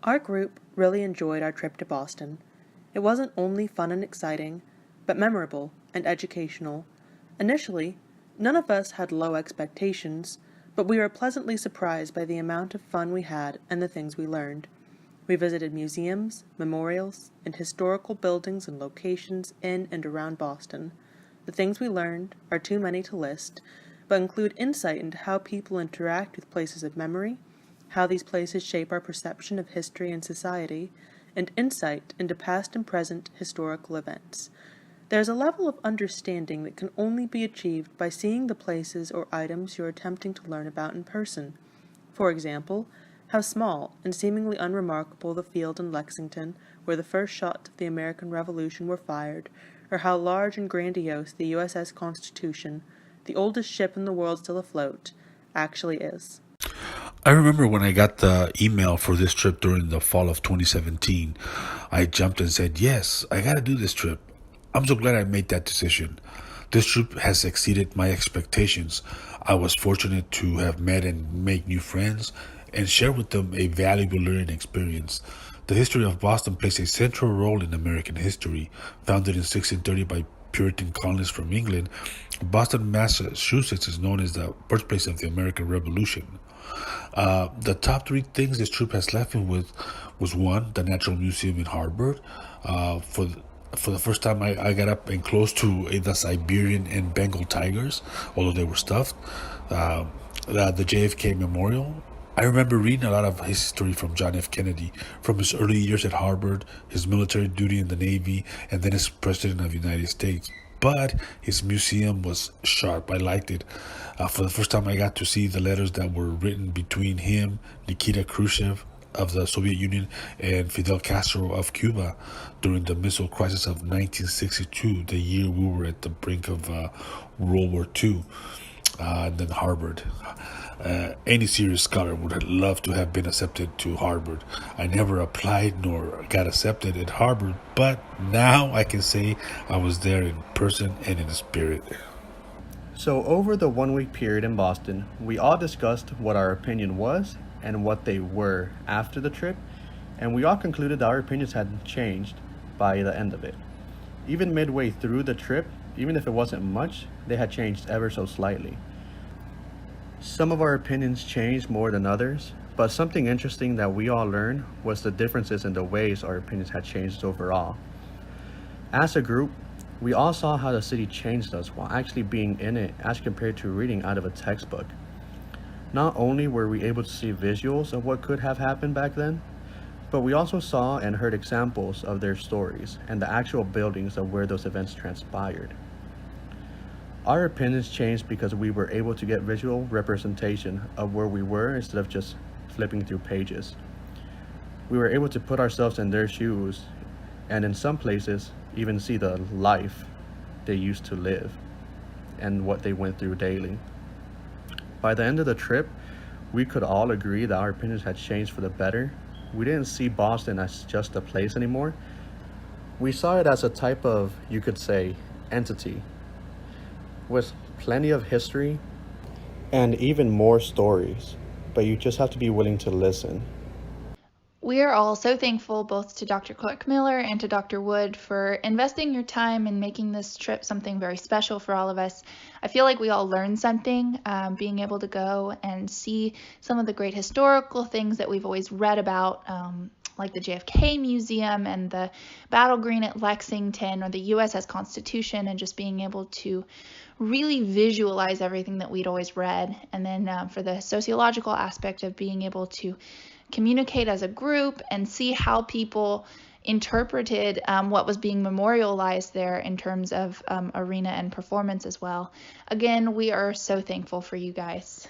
Our group really enjoyed our trip to Boston. It wasn't only fun and exciting, but memorable and educational. Initially, none of us had low expectations, but we were pleasantly surprised by the amount of fun we had and the things we learned. We visited museums, memorials, and historical buildings and locations in and around Boston. The things we learned are too many to list, but include insight into how people interact with places of memory, how these places shape our perception of history and society, and insight into past and present historical events. There is a level of understanding that can only be achieved by seeing the places or items you are attempting to learn about in person. For example, how small and seemingly unremarkable the field in Lexington where the first shots of the American Revolution were fired, or how large and grandiose the USS Constitution, the oldest ship in the world still afloat, actually is. I remember when I got the email for this trip during the fall of 2017, I jumped and said, yes, I gotta do this trip. I'm so glad I made that decision. This trip has exceeded my expectations. I was fortunate to have met and make new friends and share with them a valuable learning experience. The history of Boston plays a central role in American history. Founded in 1630 by Puritan colonists from England, Boston, Massachusetts is known as the birthplace of the American Revolution. The top three things this trip has left me with was one, the Natural Museum in Harvard. For the first time, I got up and close to the Siberian and Bengal tigers, although they were stuffed. The JFK Memorial. I remember reading a lot of history from John F. Kennedy, from his early years at Harvard, his military duty in the Navy, and then as President of the United States. But his museum was sharp. I liked it. For the first time, I got to see the letters that were written between him, Nikita Khrushchev of the Soviet Union, and Fidel Castro of Cuba during the missile crisis of 1962, the year we were at the brink of World War II. And then Harvard. Any serious scholar would have loved to have been accepted to Harvard. I never applied nor got accepted at Harvard, but now I can say I was there in person and in spirit. So, over the 1 week period in Boston, we all discussed what our opinion was and what they were after the trip, and we all concluded that our opinions had changed by the end of it. Even midway through the trip, even if it wasn't much, they had changed ever so slightly. Some of our opinions changed more than others, but something interesting that we all learned was the differences in the ways our opinions had changed overall. As a group, we all saw how the city changed us while actually being in it as compared to reading out of a textbook. Not only were we able to see visuals of what could have happened back then, but we also saw and heard examples of their stories and the actual buildings of where those events transpired. Our opinions changed because we were able to get visual representation of where we were instead of just flipping through pages. We were able to put ourselves in their shoes and in some places even see the life they used to live and what they went through daily. By the end of the trip, we could all agree that our opinions had changed for the better. We didn't see Boston as just a place anymore. We saw it as a type of, you could say, entity with plenty of history and even more stories, but you just have to be willing to listen. We are all so thankful both to Dr. Clark Miller and to Dr. Wood for investing your time and making this trip something very special for all of us. I feel like we all learned something, being able to go and see some of the great historical things that we've always read about, like the JFK Museum and the Battle Green at Lexington or the USS Constitution, and just being able to really visualize everything that we'd always read. And then for the sociological aspect of being able to communicate as a group and see how people interpreted what was being memorialized there in terms of arena and performance as well. Again, we are so thankful for you guys.